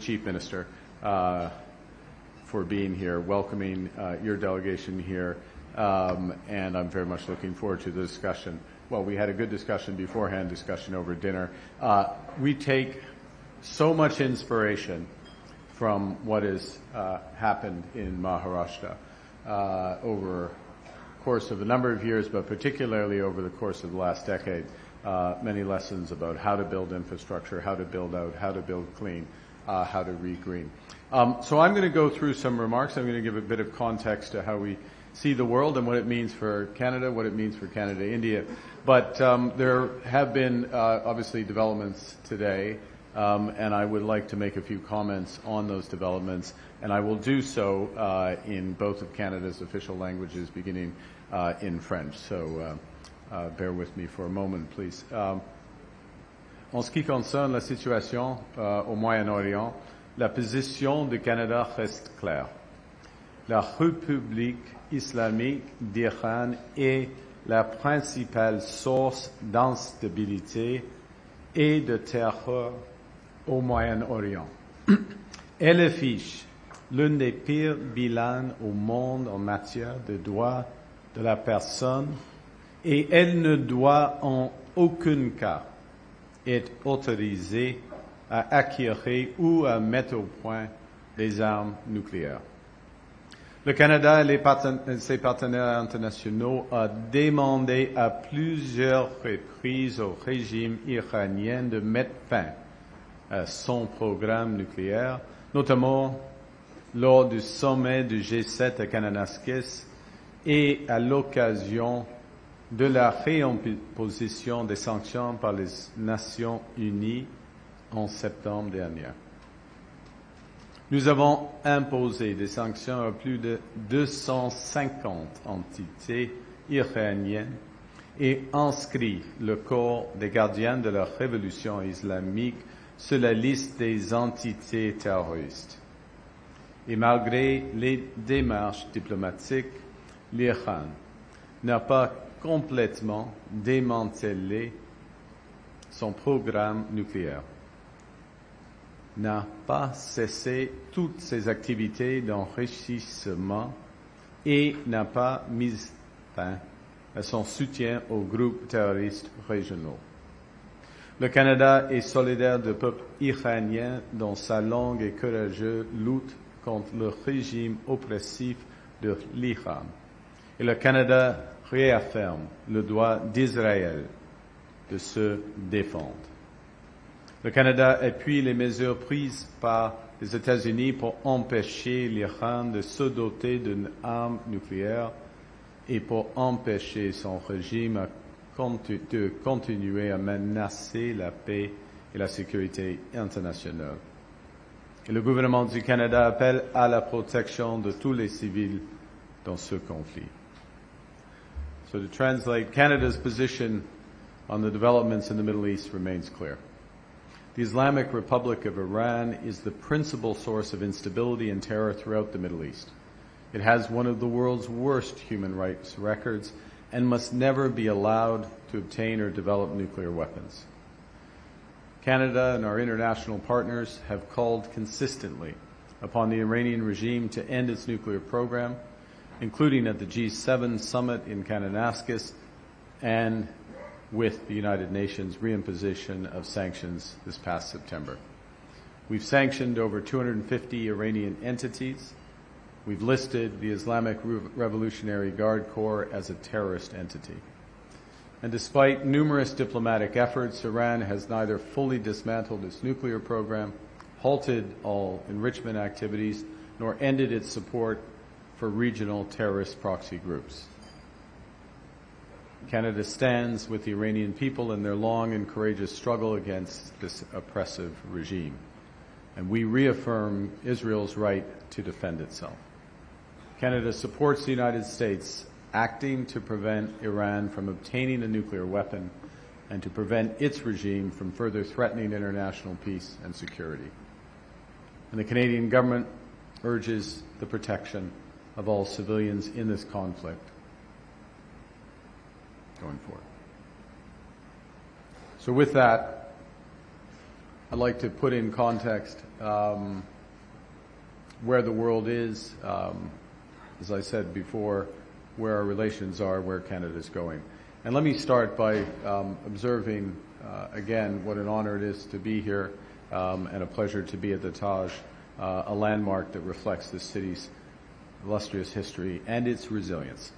Chief Minister for being here, welcoming your delegation here, and I'm very much looking forward to the discussion. Well, we had a good discussion beforehand, discussion over dinner. We take so much inspiration from what has happened in Maharashtra over the course of a number of years, but particularly over the course of the last decade. Many lessons about how to build infrastructure, how to build out, how to build clean, how to re-green. So I'm going to go through some remarks. I'm going to give a bit of context to how we see the world and what it means for Canada, what it means for Canada-India. But there have been obviously developments today, and I would like to make a few comments on those developments, and I will do so in both of Canada's official languages, beginning in French. So bear with me for a moment, please. En ce qui concerne la situation au Moyen-Orient, la position du Canada reste claire. La République islamique d'Iran est la principale source d'instabilité et de terreur au Moyen-Orient. Elle affiche l'un des pires bilans au monde en matière de droits de la personne et elle ne doit en aucun cas être autorisée à acquérir ou à mettre au point des armes nucléaires. Le Canada et ses partenaires internationaux ont demandé à plusieurs reprises au régime iranien de mettre fin à son programme nucléaire, notamment lors du sommet du G7 à Kananaskis et à l'occasion de la réimposition des sanctions par les Nations Unies en septembre dernier. Nous avons imposé des sanctions à plus de 250 entités iraniennes et inscrit le corps des gardiens de la révolution islamique sur la liste des entités terroristes. Et malgré les démarches diplomatiques, l'Iran n'a pas complètement démantelé son programme nucléaire, n'a pas cessé toutes ses activités d'enrichissement et n'a pas mis fin à son soutien aux groupes terroristes régionaux. Le Canada est solidaire du peuple iranien dans sa longue et courageuse lutte contre le régime oppressif de l'Iran. Et le Canada réaffirme le droit d'Israël de se défendre. Le Canada appuie les mesures prises par les États-Unis pour empêcher l'Iran de se doter d'une arme nucléaire et pour empêcher son régime de continuer à menacer la paix et la sécurité internationale. Et le gouvernement du Canada appelle à la protection de tous les civils dans ce conflit. So to translate, Canada's position on the developments in the Middle East remains clear. The Islamic Republic of Iran is the principal source of instability and terror throughout the Middle East. It has one of the world's worst human rights records and must never be allowed to obtain or develop nuclear weapons. Canada and our international partners have called consistently upon the Iranian regime to end its nuclear program, including at the G7 summit in Kananaskis and with the United Nations reimposition of sanctions this past September. We've sanctioned over 250 Iranian entities. We've listed the Islamic Revolutionary Guard Corps as a terrorist entity. And despite numerous diplomatic efforts, Iran has neither fully dismantled its nuclear program, halted all enrichment activities, nor ended its support for regional terrorist proxy groups. Canada stands with the Iranian people in their long and courageous struggle against this oppressive regime, and we reaffirm Israel's right to defend itself. Canada supports the United States acting to prevent Iran from obtaining a nuclear weapon and to prevent its regime from further threatening international peace and security. And the Canadian government urges the protection of all civilians in this conflict going forward. So with that, I'd like to put in context where the world is, as I said before, where our relations are, where Canada is going. And let me start by observing again what an honor it is to be here and a pleasure to be at the Taj, a landmark that reflects this city's illustrious history and its resilience.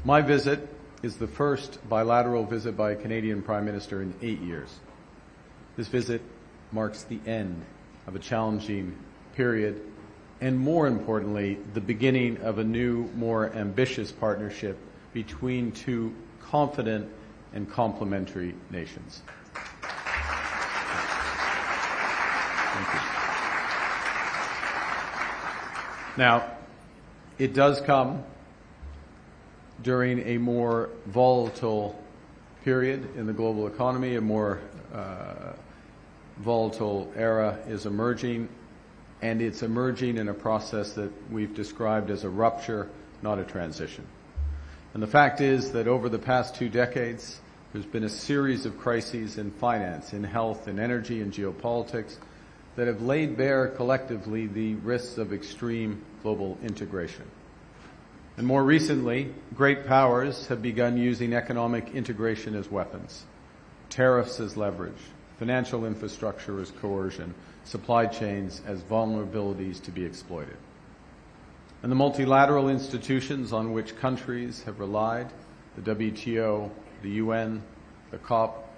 My visit is the first bilateral visit by a Canadian Prime Minister in 8 years. This visit marks the end of a challenging period and, more importantly, the beginning of a new, more ambitious partnership between two confident and complementary nations. Thank you. Now, it does come during a more volatile period in the global economy. A more volatile era is emerging, and it's emerging in a process that we've described as a rupture, not a transition. And the fact is that over the past 2 decades, there's been a series of crises in finance, in health, in energy, and geopolitics that have laid bare collectively the risks of extreme global integration. And more recently, great powers have begun using economic integration as weapons, tariffs as leverage, financial infrastructure as coercion, supply chains as vulnerabilities to be exploited. And the multilateral institutions on which countries have relied, the WTO, the UN, the COP,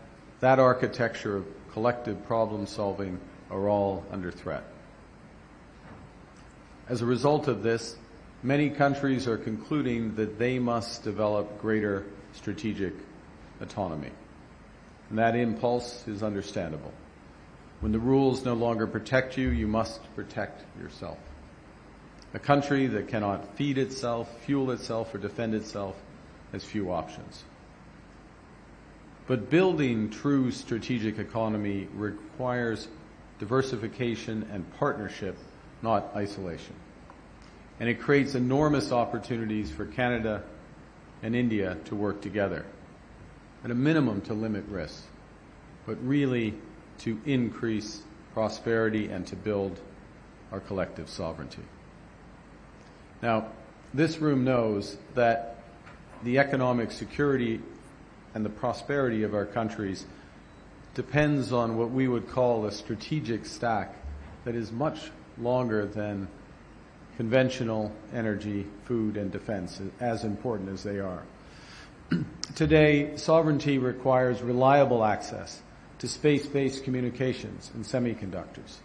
that architecture of collective problem solving are all under threat. As a result of this, many countries are concluding that they must develop greater strategic autonomy. And that impulse is understandable. When the rules no longer protect you, you must protect yourself. A country that cannot feed itself, fuel itself, or defend itself has few options. But building true strategic economy requires diversification and partnership, not isolation. And it creates enormous opportunities for Canada and India to work together, at a minimum to limit risks, but really to increase prosperity and to build our collective sovereignty. Now, this room knows that the economic security and the prosperity of our countries depends on what we would call a strategic stack that is much longer than conventional energy, food, and defense, as important as they are. Today, sovereignty requires reliable access to space-based communications and semiconductors.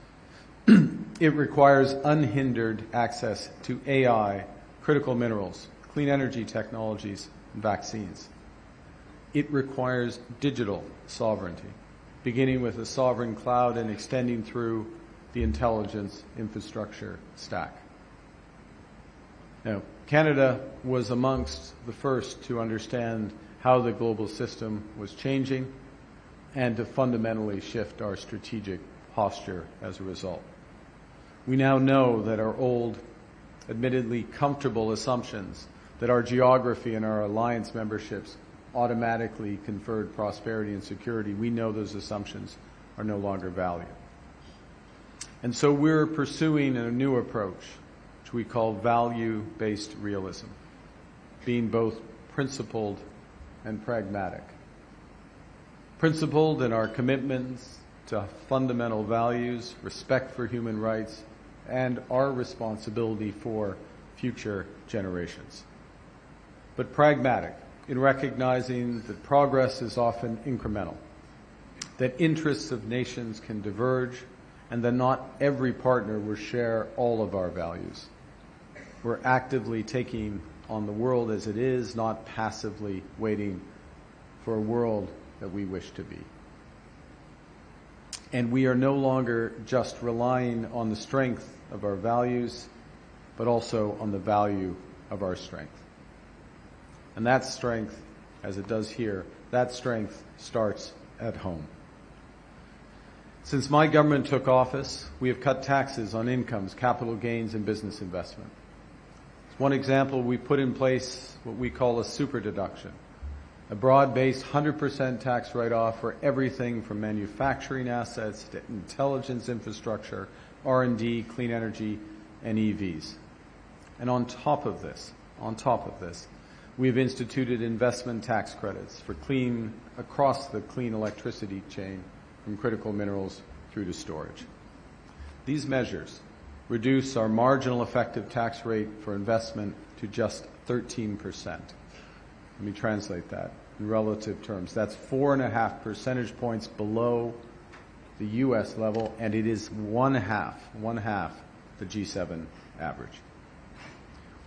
It requires unhindered access to AI, critical minerals, clean energy technologies, and vaccines. It requires digital sovereignty, beginning with a sovereign cloud and extending through the intelligence infrastructure stack. Now, Canada was amongst the first to understand how the global system was changing and to fundamentally shift our strategic posture as a result. We now know that our old, admittedly comfortable assumptions that our geography and our alliance memberships automatically conferred prosperity and security, we know those assumptions are no longer valid. And so we're pursuing a new approach, which we call value-based realism, being both principled and pragmatic. Principled in our commitments to fundamental values, respect for human rights, and our responsibility for future generations. But pragmatic in recognizing that progress is often incremental, that interests of nations can diverge, and that not every partner will share all of our values. We're actively taking on the world as it is, not passively waiting for a world that we wish to be. And we are no longer just relying on the strength of our values, but also on the value of our strength. And that strength, as it does here, that strength starts at home. Since my government took office, we have cut taxes on incomes, capital gains, and business investment. As one example, we put in place what we call a super deduction A broad-based 100% tax write-off for everything from manufacturing assets to intelligence infrastructure, R&D, clean energy, and EVs. And on top of this, we have instituted investment tax credits for across the clean electricity chain, from critical minerals through to storage. These measures reduce our marginal effective tax rate for investment to just 13%. Let me translate that in relative terms. That's 4.5 percentage points below the U.S. level, and it is one half the G7 average.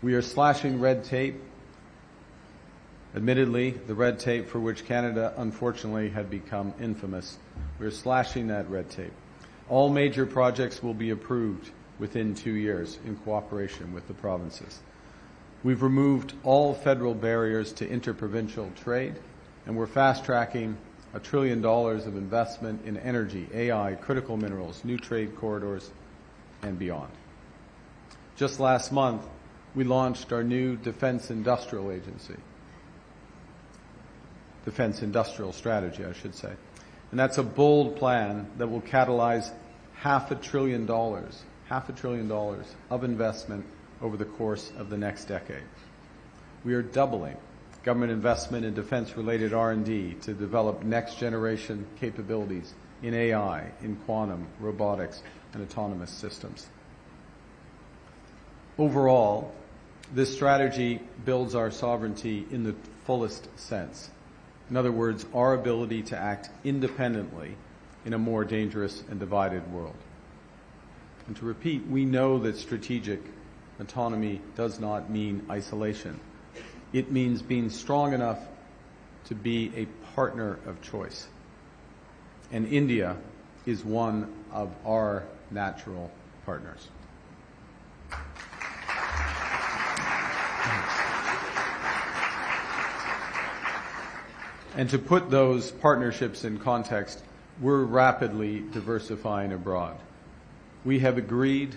We are slashing red tape. Admittedly, the red tape for which Canada, unfortunately, had become infamous. We're slashing that red tape. All major projects will be approved within 2 years in cooperation with the provinces. We've removed all federal barriers to interprovincial trade, and we're fast-tracking $1 trillion of investment in energy, AI, critical minerals, new trade corridors, and beyond. Just last month, we launched our new Defense Industrial Strategy, I should say. And that's a bold plan that will catalyze $500 billion of investment over the course of the next decade. We are doubling government investment in defense-related R&D to develop next-generation capabilities in AI, in quantum, robotics, and autonomous systems. Overall, this strategy builds our sovereignty in the fullest sense. In other words, our ability to act independently in a more dangerous and divided world. And to repeat, we know that strategic autonomy does not mean isolation. It means being strong enough to be a partner of choice. And India is one of our natural partners. And to put those partnerships in context, we're rapidly diversifying abroad. We have agreed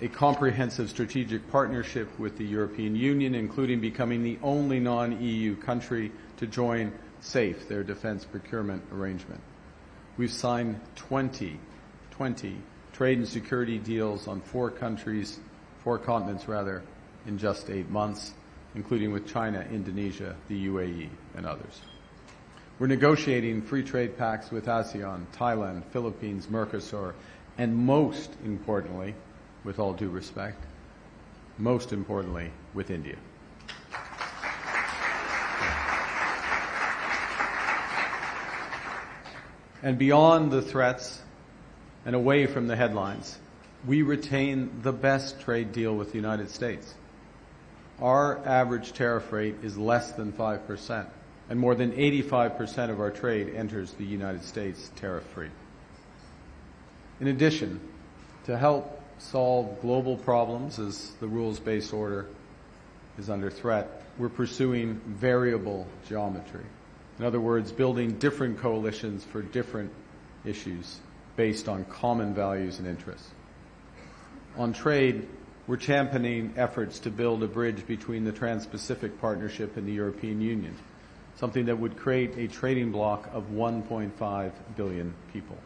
a comprehensive strategic partnership with the European Union, including becoming the only non-EU country to join SAFE, their defense procurement arrangement. We've signed 20 trade and security deals on 4 continents, in just 8 months, including with China, Indonesia, the UAE, and others. We're negotiating free trade pacts with ASEAN, Thailand, Philippines, Mercosur, and most importantly, with all due respect, most importantly, with India. And beyond the threats and away from the headlines, we retain the best trade deal with the United States. Our average tariff rate is less than 5%, and more than 85% of our trade enters the United States tariff-free. In addition, to help solve global problems as the rules-based order is under threat, we're pursuing variable geometry. In other words, building different coalitions for different issues based on common values and interests. On trade, we're championing efforts to build a bridge between the Trans-Pacific Partnership and the European Union, something that would create a trading bloc of 1.5 billion people.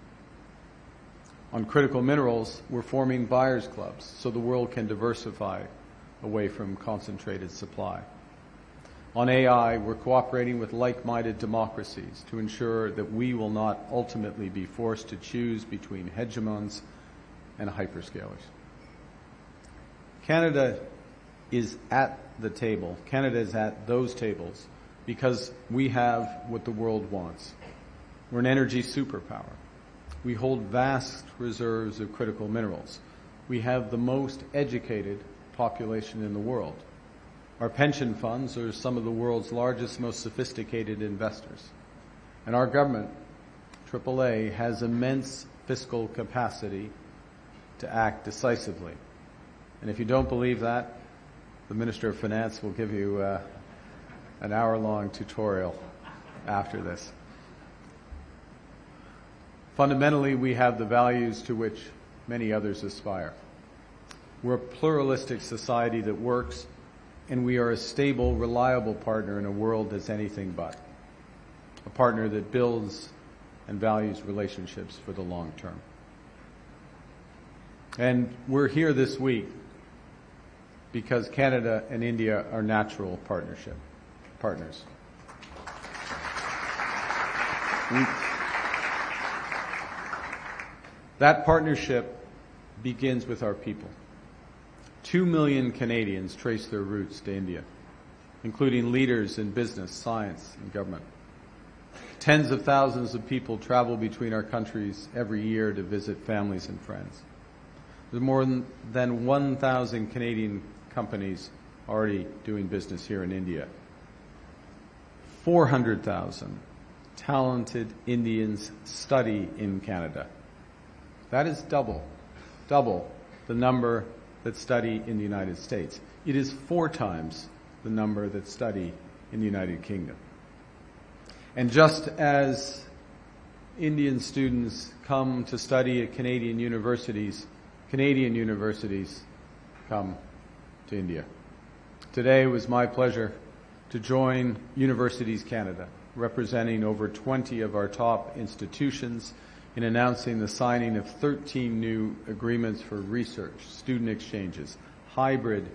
On critical minerals, we're forming buyers' clubs so the world can diversify away from concentrated supply. On AI, we're cooperating with like-minded democracies to ensure that we will not ultimately be forced to choose between hegemons and hyperscalers. Canada is at the table. Canada is at those tables because we have what the world wants. We're an energy superpower. We hold vast reserves of critical minerals. We have the most educated population in the world. Our pension funds are some of the world's largest, most sophisticated investors. And our government, AAA, has immense fiscal capacity to act decisively. And if you don't believe that, the Minister of Finance will give you an hour-long tutorial after this. Fundamentally, we have the values to which many others aspire. We're a pluralistic society that works And we are a stable, reliable partner in a world that's anything but. A partner that builds and values relationships for the long term. And we're here this week because Canada and India are natural partners. That partnership begins with our people. 2 million Canadians trace their roots to India, including leaders in business, science, and government. Tens of thousands of people travel between our countries every year to visit families and friends. There's more than 1,000 Canadian companies already doing business here in India. 400,000 talented Indians study in Canada. That is double the number that study in the United States. It is 4 times the number that study in the United Kingdom. And just as Indian students come to study at Canadian universities come to India. Today it was my pleasure to join Universities Canada, representing over 20 of our top institutions, in announcing the signing of 13 new agreements for research, student exchanges, hybrid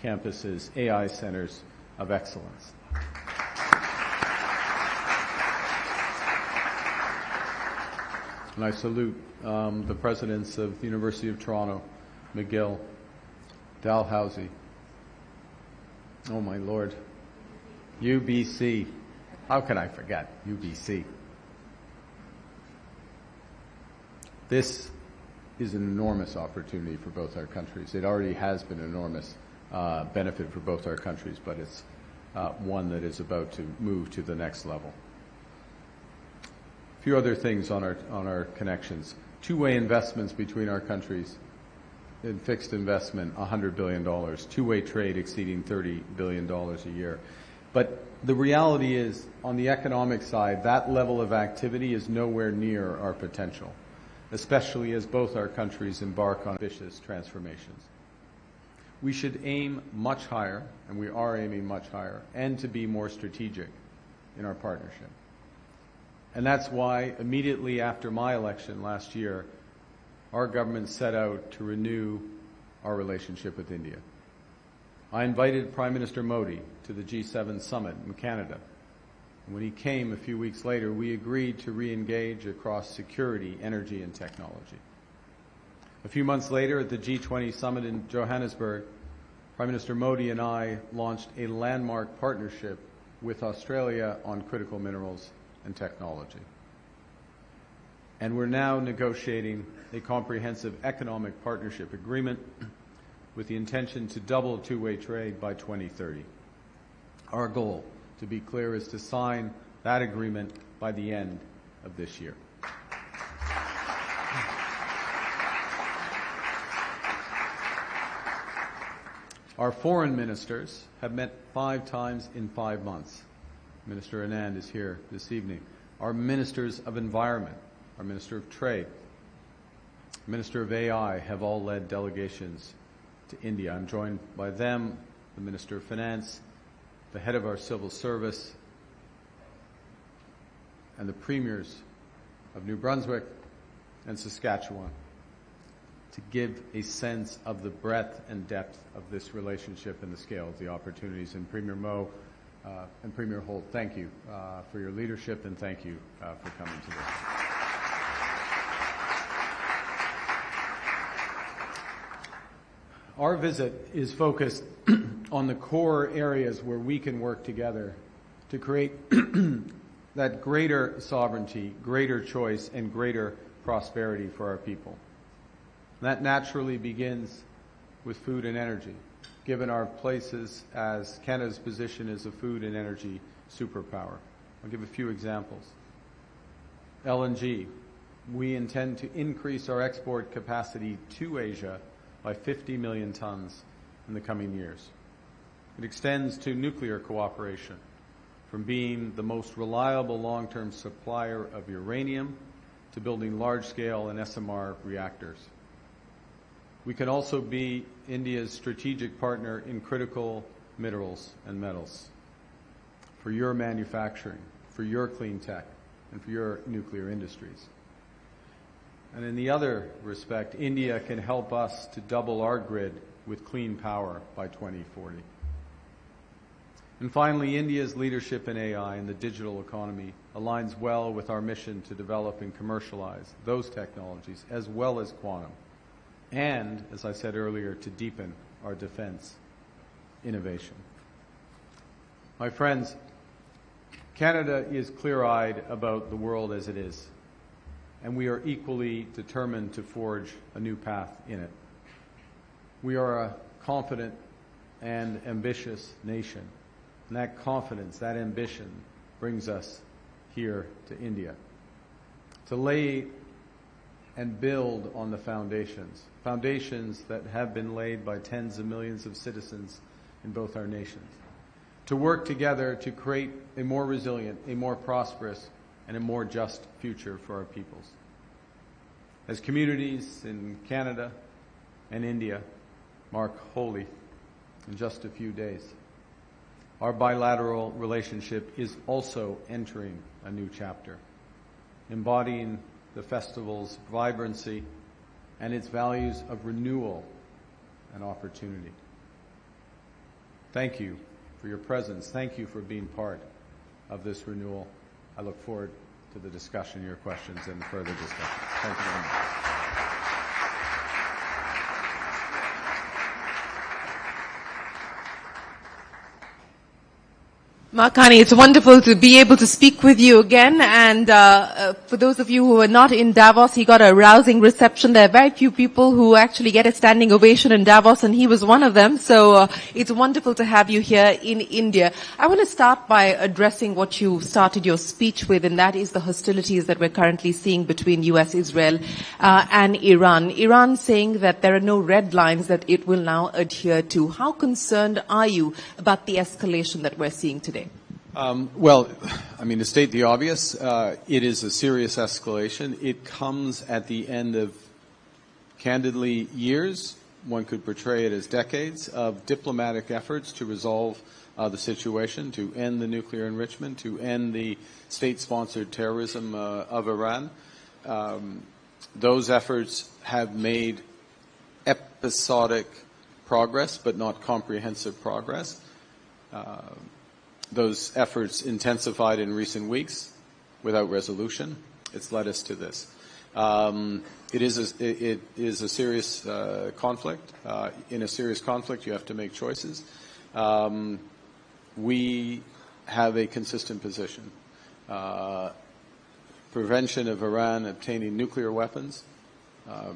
campuses, AI centers of excellence. And I salute the presidents of the University of Toronto, McGill, Dalhousie, oh my Lord, UBC. How can I forget UBC? This is an enormous opportunity for both our countries. It already has been an enormous benefit for both our countries, but it's one that is about to move to the next level. A few other things on our connections. Two-way investments between our countries. In fixed investment, $100 billion. Two-way trade exceeding $30 billion a year. But the reality is, on the economic side, that level of activity is nowhere near our potential, especially as both our countries embark on ambitious transformations. We should aim much higher, and we are aiming much higher, and to be more strategic in our partnership. And that's why, immediately after my election last year, our government set out to renew our relationship with India. I invited Prime Minister Modi to the G7 summit in Canada. And when he came a few weeks later, we agreed to re-engage across security, energy, and technology. A few months later, at the G20 summit in Johannesburg, Prime Minister Modi and I launched a landmark partnership with Australia on critical minerals and technology. And we're now negotiating a comprehensive economic partnership agreement with the intention to double two-way trade by 2030. Our goal, to be clear, is to sign that agreement by the end of this year. Our foreign ministers have met 5 times in 5 months. Minister Anand is here this evening. Our ministers of environment, our Minister of Trade, Minister of AI have all led delegations to India. I'm joined by them, the Minister of Finance, the head of our civil service, and the premiers of New Brunswick and Saskatchewan to give a sense of the breadth and depth of this relationship and the scale of the opportunities. And Premier Moe and Premier Holt, thank you for your leadership, and thank you for coming today. Our visit is focused on the core areas where we can work together to create that greater sovereignty, greater choice, and greater prosperity for our people. That naturally begins with food and energy, given our places as Canada's position as a food and energy superpower. I'll give a few examples. LNG. We intend to increase our export capacity to Asia by 50 million tons in the coming years. It extends to nuclear cooperation, from being the most reliable long-term supplier of uranium to building large-scale and SMR reactors. We can also be India's strategic partner in critical minerals, and metals, for your manufacturing, for your clean tech, and for your nuclear industries. And in the other respect, India can help us to double our grid with clean power by 2040. And finally, India's leadership in AI and the digital economy aligns well with our mission to develop and commercialize those technologies as well as quantum, and, as I said earlier, to deepen our defense innovation. My friends, Canada is clear-eyed about the world as it is, and we are equally determined to forge a new path in it. We are a confident and ambitious nation, and that confidence, that ambition, brings us here to India to lay and build on the foundations that have been laid by tens of millions of citizens in both our nations, to work together to create a more resilient, a more prosperous, and a more just future for our peoples. As communities in Canada and India mark Holi in just a few days, our bilateral relationship is also entering a new chapter, embodying the festival's vibrancy and its values of renewal and opportunity. Thank you for your presence. Thank you for being part of this renewal. I look forward to the discussion, your questions, and further discussion. Thank you very much. Mark Carney, it's wonderful to be able to speak with you again. And for those of you who were not in Davos, he got a rousing reception. There are very few people who actually get a standing ovation in Davos, and he was one of them. So it's wonderful to have you here in India. I want to start by addressing what you started your speech with, and that is the hostilities that we're currently seeing between U.S., Israel, and Iran. Iran saying that there are no red lines that it will now adhere to. How concerned are you about the escalation that we're seeing today? Well, I mean, to state the obvious, it is a serious escalation. It comes at the end of, candidly, years, one could portray it as decades, of diplomatic efforts to resolve the situation, to end the nuclear enrichment, to end the state-sponsored terrorism of Iran. Those efforts have made episodic progress, but not comprehensive progress. Those efforts intensified in recent weeks without resolution. It's led us to this. It is a serious conflict. In a serious conflict, you have to make choices. We have a consistent position. Prevention of Iran obtaining nuclear weapons,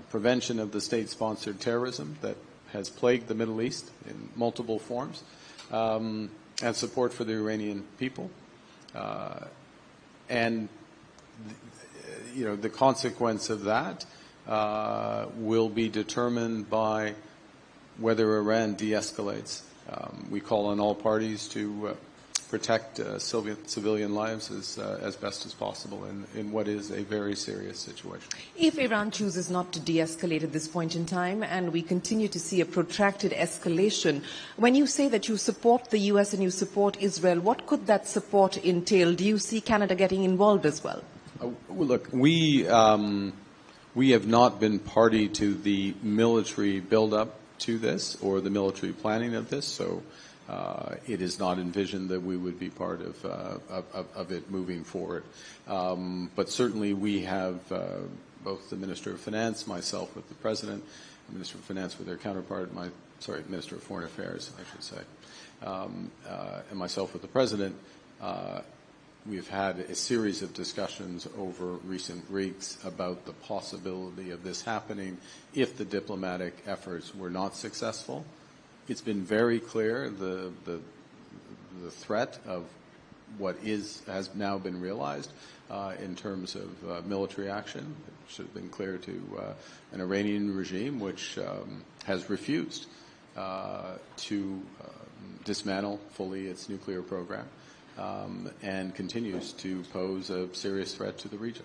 prevention of the state-sponsored terrorism that has plagued the Middle East in multiple forms, and support for the Iranian people. And the consequence of that will be determined by whether Iran de-escalates. We call on all parties to protect civilian lives as best as possible in what is a very serious situation. If Iran chooses not to de-escalate at this point in time and we continue to see a protracted escalation, when you say that you support the U.S. and you support Israel, what could that support entail? Do you see Canada getting involved as well? Well, look, we have not been party to the military build-up to this or the military planning of this, so it is not envisioned that we would be part of it moving forward. But certainly we have both the Minister of Finance, myself with the President, the Minister of Finance with their counterpart, Minister of Foreign Affairs, I should say, and myself with the President. We've had a series of discussions over recent weeks about the possibility of this happening if the diplomatic efforts were not successful. It's been very clear the threat of what has now been realized in terms of military action. It should have been clear to an Iranian regime which has refused to dismantle fully its nuclear program and continues to pose a serious threat to the region.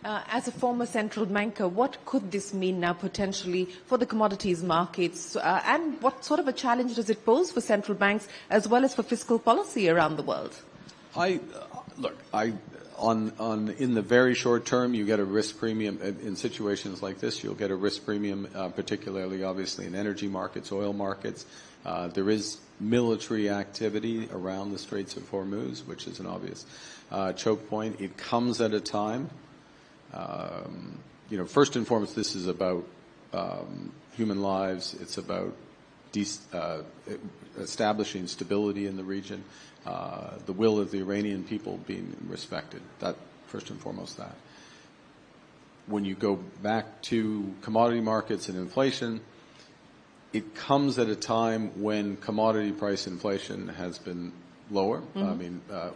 As a former central banker, what could this mean now potentially for the commodities markets, and what sort of a challenge does it pose for central banks as well as for fiscal policy around the world? In the very short term, you get a risk premium. In situations like this, you'll get a risk premium, particularly obviously in energy markets, oil markets. There is military activity around the Straits of Hormuz, which is an obvious choke point. It comes at a time, first and foremost, this is about human lives. It's about establishing stability in the region, the will of the Iranian people being respected. That, first and foremost, that. When you go back to commodity markets and inflation, it comes at a time when commodity price inflation has been lower.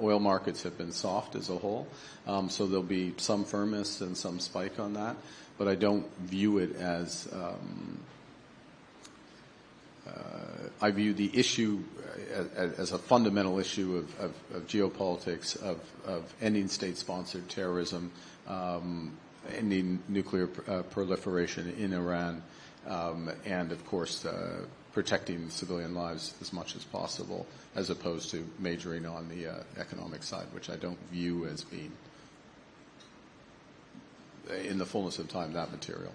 Oil markets have been soft as a whole, so there'll be some firmness and some spike on that, but I don't view it as I view the issue as a fundamental issue of geopolitics, of ending state-sponsored terrorism, ending nuclear proliferation in Iran, and, of course, protecting civilian lives as much as possible, as opposed to majoring on the economic side, which I don't view as being, in the fullness of time, that material.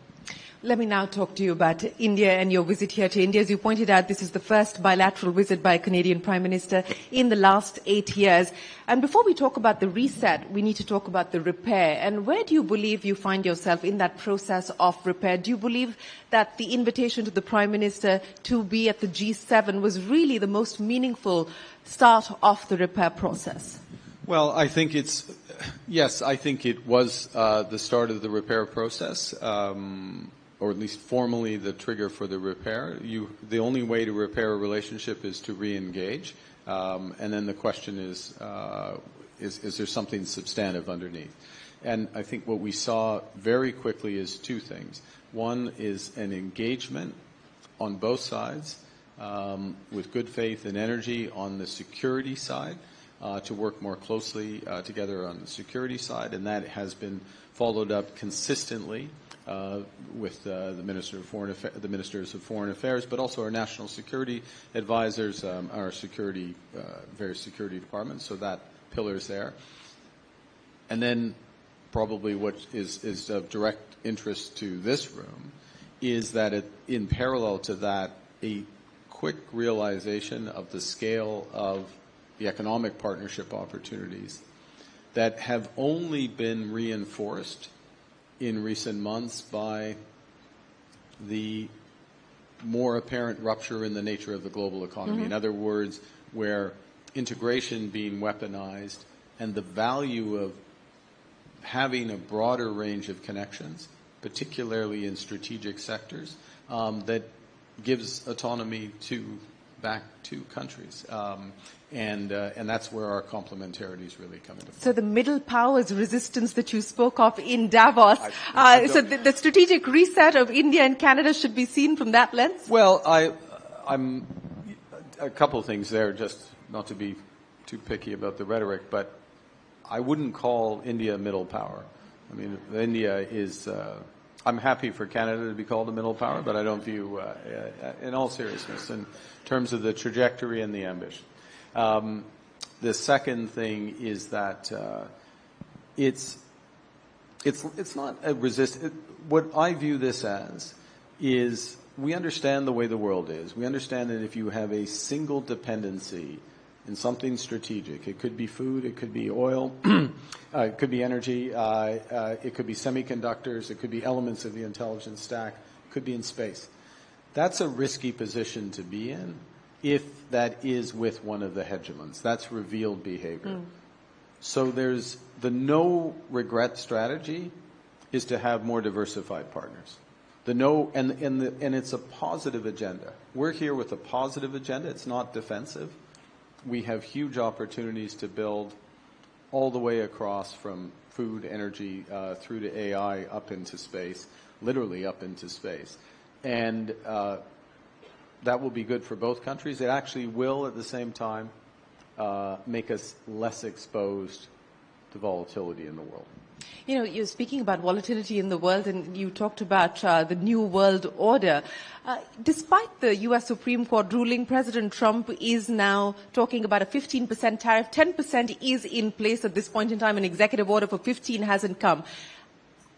Let me now talk to you about India and your visit here to India. As you pointed out, this is the first bilateral visit by a Canadian Prime Minister in the last 8 years. And before we talk about the reset, we need to talk about the repair. And where do you believe you find yourself in that process of repair? Do you believe that the invitation to the Prime Minister to be at the G7 was really the most meaningful start of the repair process? Well, I think yes, I think it was the start of the repair process, or at least formally the trigger for the repair. The only way to repair a relationship is to re-engage, and then the question is there something substantive underneath? And I think what we saw very quickly is two things. One is an engagement on both sides, with good faith and energy on the security side, to work more closely together on the security side, and that has been followed up consistently with the Ministers of Foreign Affairs, but also our national security advisors, our various security departments. So that pillar is there, and then probably what is of direct interest to this room is that in parallel to that, a quick realization of the scale of the economic partnership opportunities that have only been reinforced in recent months by the more apparent rupture in the nature of the global economy. In other words, where integration being weaponized and the value of having a broader range of connections, particularly in strategic sectors, that gives autonomy back to countries. And that's where our complementarities really come into play. So the middle powers resistance that you spoke of in Davos, so the strategic reset of India and Canada should be seen from that lens? Well, I'm a couple of things there, just not to be too picky about the rhetoric, but I wouldn't call India a middle power. I mean, India is... I'm happy for Canada to be called a middle power, but I don't view, in all seriousness, in terms of the trajectory and the ambition. The second thing is that it's not a what I view this as is we understand the way the world is. We understand that if you have a single dependency in something strategic, it could be food, it could be oil, it could be energy, it could be semiconductors, it could be elements of the intelligence stack, it could be in space. That's a risky position to be in if that is with one of the hegemons. That's revealed behavior. So there's the no regret strategy is to have more diversified partners. And it's a positive agenda. We're here with a positive agenda. It's not defensive. We have huge opportunities to build all the way across from food, energy, through to AI, up into space, literally up into space. And that will be good for both countries. It actually will, at the same time, make us less exposed to volatility in the world. You know, you're speaking about volatility in the world, and you talked about the new world order. Despite the U.S. Supreme Court ruling, President Trump is now talking about a 15% tariff. 10% is in place at this point in time. An executive order for 15 hasn't come.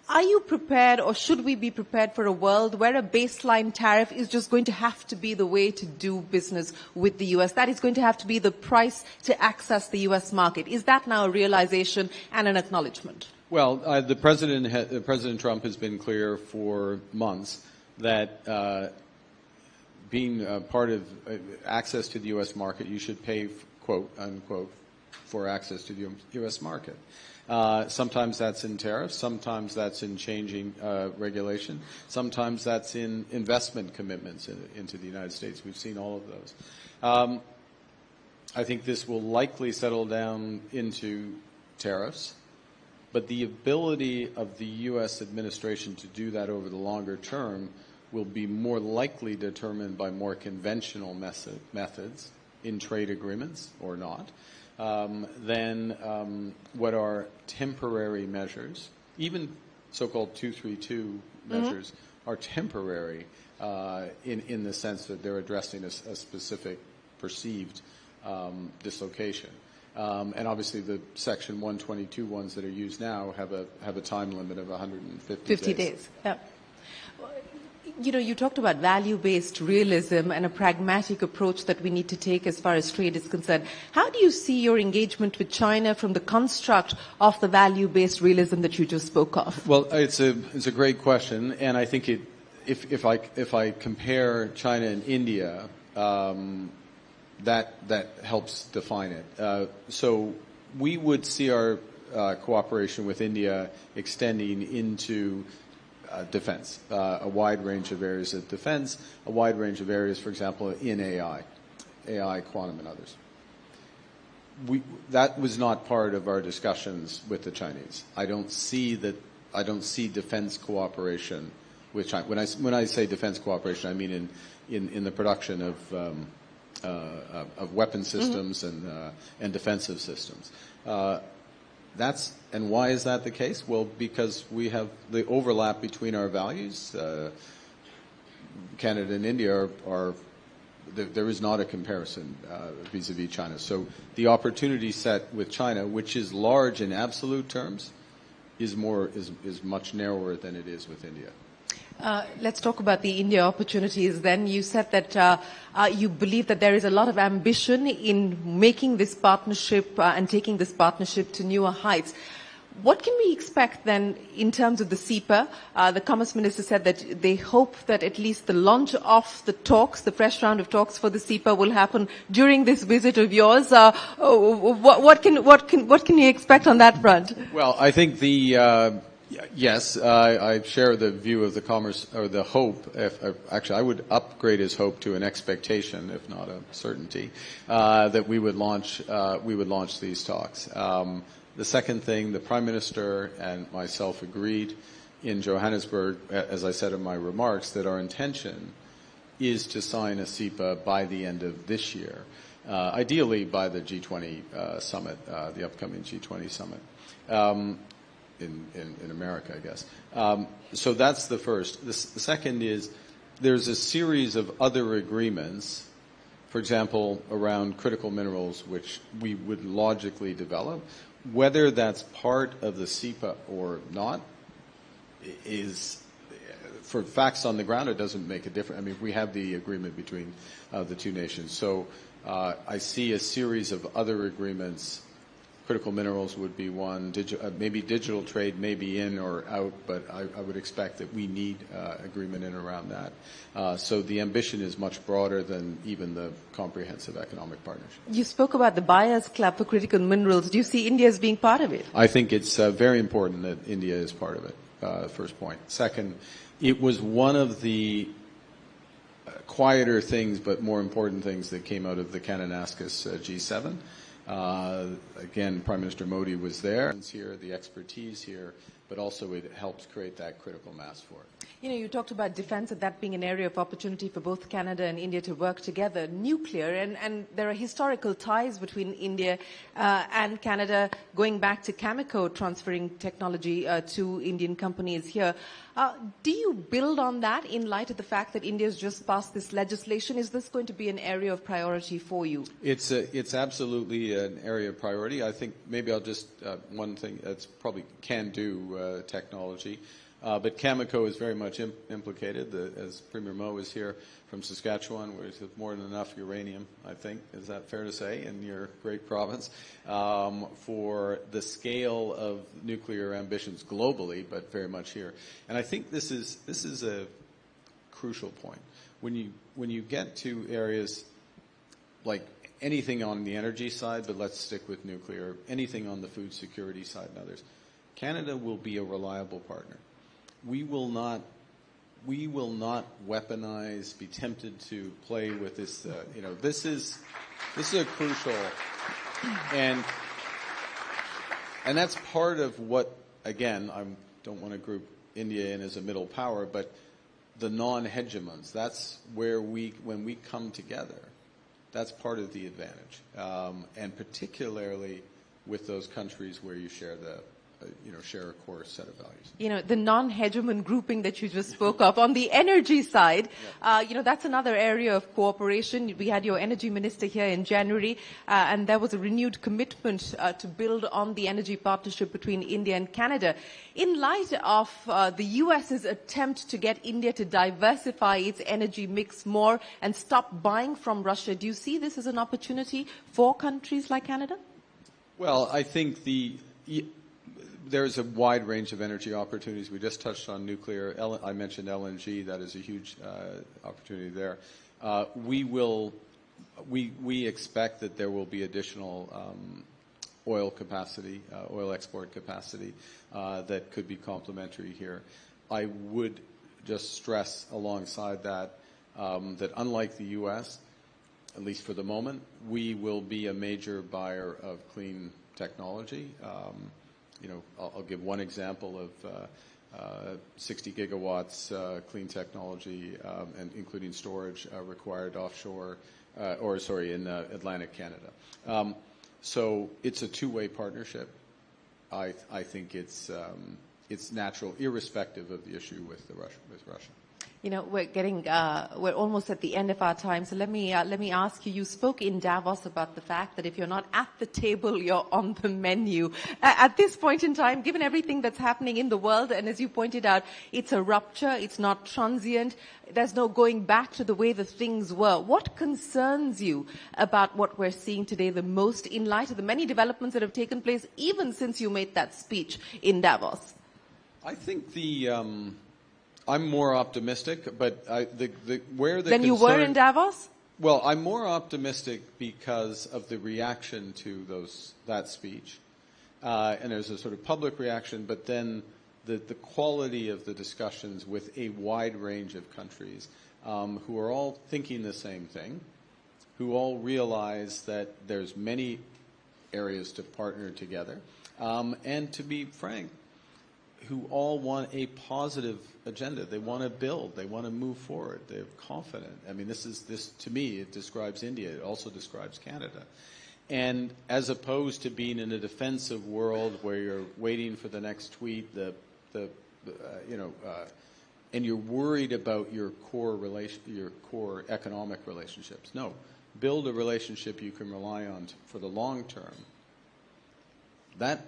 Are you prepared, or should we be prepared for a world where a baseline tariff is just going to have to be the way to do business with the U.S.? That is going to have to be the price to access the U.S. market. Is that now a realization and an acknowledgement? Well, President Trump has been clear for months that being part of access to the U.S. market, you should pay, quote, unquote, for access to the U.S. market. Sometimes that's in tariffs, sometimes that's in changing regulation, sometimes that's in investment commitments into the United States. We've seen all of those. I think this will likely settle down into tariffs, but the ability of the U.S. administration to do that over the longer term will be more likely determined by more conventional methods in trade agreements or not. Than what are temporary measures. Even so-called 232 measures are temporary in the sense that they're addressing a specific perceived dislocation. And obviously the Section 122 ones that are used now have a time limit of 150 days. Yeah. You know, you talked about value-based realism and a pragmatic approach that we need to take as far as trade is concerned. How do you see your engagement with China from the construct of the value-based realism that you just spoke of? Well, it's a great question, and I think if I compare China and India, that helps define it. So we would see our cooperation with India extending into defense, a wide range of areas of defense, a wide range of areas, for example, in AI, quantum, and others. That was not part of our discussions with the Chinese. I don't see defense cooperation with China. When I say defense cooperation, I mean in the production of weapon systems and defensive systems. And why is that the case? Well, because we have the overlap between our values. Canada and India there is not a comparison vis-a-vis China. So the opportunity set with China, which is large in absolute terms, is much narrower than it is with India. Let's talk about the India opportunities then. You said that you believe that there is a lot of ambition in making this partnership and taking this partnership to newer heights. What can we expect then in terms of the CEPA? The Commerce Minister said that they hope that at least the launch of the talks, the fresh round of talks for the CEPA will happen during this visit of yours. What can you expect on that front? Well, I think yes, I share the view of the Commerce, or the hope. Actually, I would upgrade his hope to an expectation, if not a certainty, that we would launch these talks. The second thing, the Prime Minister and myself agreed in Johannesburg, as I said in my remarks, that our intention is to sign a CEPA by the end of this year, ideally by the G20 summit, the upcoming G20 summit. In America, I guess. So that's the first. The second is there's a series of other agreements, for example, around critical minerals, which we would logically develop. Whether that's part of the CEPA or not is, for facts on the ground, it doesn't make a difference. I mean, we have the agreement between the two nations. So I see a series of other agreements. Critical minerals would be one. Maybe digital trade may be in or out, but I would expect that we need agreement in around that. So the ambition is much broader than even the comprehensive economic partnership. You spoke about the Buyers Club for critical minerals. Do you see India as being part of it? I think it's very important that India is part of it, first point. Second, it was one of the quieter things but more important things that came out of the Kananaskis G7. Again, Prime Minister Modi was there. Here, the expertise here, but also it helps create that critical mass for it. You know, you talked about defense and that being an area of opportunity for both Canada and India to work together. Nuclear, and there are historical ties between India and Canada going back to Cameco transferring technology to Indian companies here. Do you build on that in light of the fact that India has just passed this legislation? Is this going to be an area of priority for you? It's absolutely an area of priority. I think maybe I'll just, one thing, that's probably can-do technology. But Cameco is very much implicated. As Premier Moe is here from Saskatchewan, where there's more than enough uranium, I think, is that fair to say, in your great province, for the scale of nuclear ambitions globally, but very much here. And I think this is a crucial point. When you get to areas like anything on the energy side, but let's stick with nuclear, anything on the food security side and others, Canada will be a reliable partner. We will not weaponize, be tempted to play with this. This is a crucial, and that's part of what. Again, I don't want to group India in as a middle power, but the non-hegemons. That's where when we come together, that's part of the advantage, and particularly with those countries where you share share a core set of values. You know, the non-hegemon grouping that you just spoke of on the energy side, that's another area of cooperation. We had your energy minister here in January, and there was a renewed commitment to build on the energy partnership between India and Canada. In light of the US's attempt to get India to diversify its energy mix more and stop buying from Russia, do you see this as an opportunity for countries like Canada? Well, I think there's a wide range of energy opportunities. We just touched on nuclear. I mentioned LNG. That is a huge opportunity there. We expect that there will be additional oil capacity, oil export capacity that could be complementary here. I would just stress alongside that that unlike the U.S., at least for the moment, we will be a major buyer of clean technology. I'll give one example of 60 gigawatts clean technology, and including storage required offshore, in Atlantic Canada. So it's a two-way partnership. I think it's natural, irrespective of the issue with Russia. You know, we're almost at the end of our time. So let me ask you. You spoke in Davos about the fact that if you're not at the table, you're on the menu. At this point in time, given everything that's happening in the world, and as you pointed out, it's a rupture. It's not transient. There's no going back to the way the things were. What concerns you about what we're seeing today the most, in light of the many developments that have taken place, even since you made that speech in Davos? I think I'm more optimistic, but Than you were in Davos? Well, I'm more optimistic because of the reaction to that speech, and there's a sort of public reaction, but then the quality of the discussions with a wide range of countries who are all thinking the same thing, who all realize that there's many areas to partner together, and to be frank, who all want a positive agenda. They want to build. They want to move forward. They're confident. I mean, this to me, it describes India. It also describes Canada. And as opposed to being in a defensive world where you're waiting for the next tweet, and you're worried about your core economic relationships. No, build a relationship you can rely on for the long term. That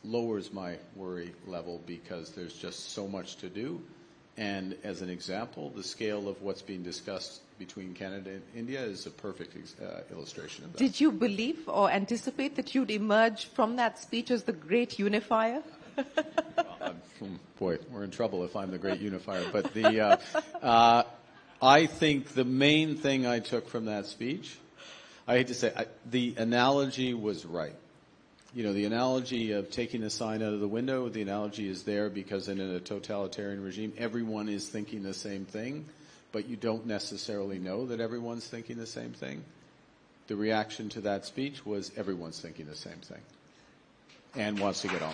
lowers my worry level because there's just so much to do. And as an example, the scale of what's being discussed between Canada and India is a perfect illustration of that. Did you believe or anticipate that you'd emerge from that speech as the great unifier? Boy, we're in trouble if I'm the great unifier. But I think the main thing I took from that speech, I hate to say, the analogy was right. You know, the analogy of taking the sign out of the window, the analogy is there because in a totalitarian regime, everyone is thinking the same thing, but you don't necessarily know that everyone's thinking the same thing. The reaction to that speech was everyone's thinking the same thing and wants to get on.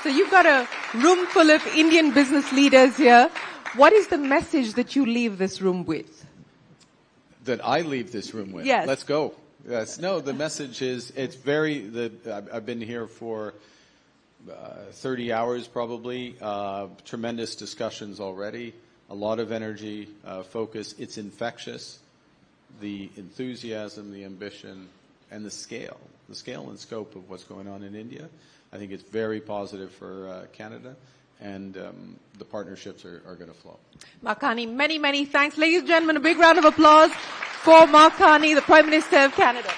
So you've got a room full of Indian business leaders here. What is the message that you leave this room with? That I leave this room with? Yes. Let's go. Yes. No, the message is, I've been here for 30 hours probably, tremendous discussions already, a lot of energy, focus. It's infectious, the enthusiasm, the ambition, and the scale and scope of what's going on in India. I think it's very positive for Canada, and the partnerships are going to flow. Mark Carney, many, many thanks. Ladies and gentlemen, a big round of applause for Mark Carney, the Prime Minister of Canada.